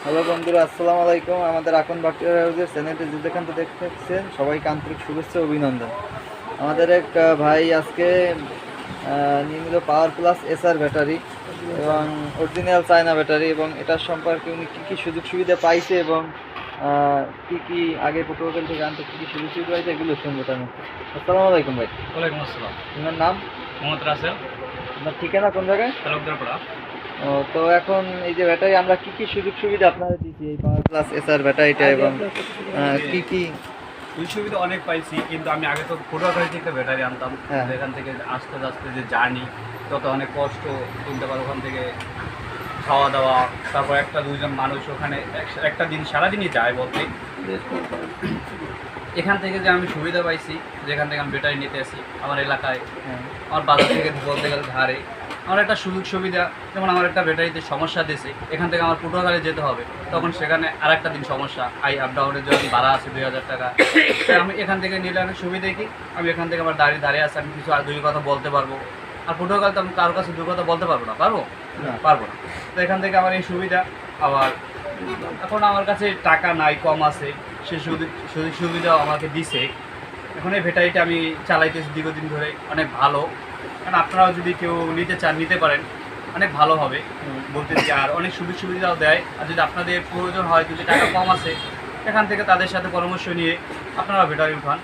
Hello বন্ধুরা, আসসালামু আলাইকুম। আমাদের আকন ভার্চুয়াল হাউসের চ্যানেলটি যে যেখান থেকে দেখতেছেন সবাইকে আন্তরিক শুভেচ্ছা ও অভিনন্দন। আমাদের এক ভাই আজকে নিয়ে নিল পাওয়ার প্লাস এসআর ব্যাটারি এবং অরিজিনাল চায়না ব্যাটারি, এবং এটার সম্পর্কে উনি কী কী সুযোগ সুবিধা পাইছে এবং কী কী আগে প্রোটোকল থেকে আনতে কী কী সুযোগ সুবিধা পাইছে এগুলো শুনবো তার মধ্যে। আসসালামু আলাইকুম ভাই। ওয়ালাইকুম আসসালাম। আপনার নাম? মোহাম্মদ রাসেল, আপনার ঠিকানা কোন জায়গায়? তালুকদারপাড়া। ও, তো এখন এই যে ব্যাটারি আমরা কি কি সুযোগ সুবিধা আপনাদের দিচ্ছি এই পাওয়ার প্লাস এসআর ব্যাটারিটা, এবং কি কি? এই সুবিধা অনেক পাইছি, কিন্তু আমি আগে তো পটুয়াখালী থেকে ব্যাটারি আনতাম। হ্যাঁ। এখান থেকে আসতে আসতে যে জার্নি, তত অনেক কষ্ট তুলতে পারো। ওখান থেকে খাওয়া দাওয়া, তারপর একটা দুইজন মানুষ ওখানে একটা দিন সারাদিনই যায় বলতে। এখান থেকে যে আমি সুবিধা পাইছি, যেখান থেকে আমি ব্যাটারি নিতে আসি আমার এলাকায়, হ্যাঁ। আমার বাজার থেকে বলতে গেলে ধারে আমার একটা সুযোগ সুবিধা। যেমন আমার একটা ব্যাটারিতে সমস্যা দিয়েছে, এখান থেকে আমার পটুয়াখালী যেতে হবে, তখন সেখানে আর একটা দিন সমস্যা, আপ ডাউনের জন্য ভাড়া আছে 2000 টাকা। তাই আমি এখান থেকে নিলে আমি সুবিধা কি, আমি এখান থেকে আমার দাঁড়িয়ে আছে, আমি কিছু আর দুই কথা বলতে পারবো। আর পটুয়াখালীতে আমি কারোর কাছে দুই কথা বলতে পারবো না, পারবো না। তো এখান থেকে আমার এই সুবিধা। আবার এখন আমার কাছে টাকা নাই, কম আছে, সে সুযোগ সুবিধাও আমাকে দিছে। এখন এই ব্যাটারিটা আমি চালাইতেছি দীর্ঘদিন ধরে, অনেক ভালো। কারণ আপনারাও যদি কেউ নিতে চান নিতে পারেন, অনেক ভালো হবে বলতেছি। আর অনেক সুযোগ সুবিধাও দেয়। আর যদি আপনাদের প্রয়োজন হয়, যদি টাকা কম আছে, এখান থেকে তাদের সাথে পরামর্শ নিয়ে আপনারা ব্যাটারি উঠান।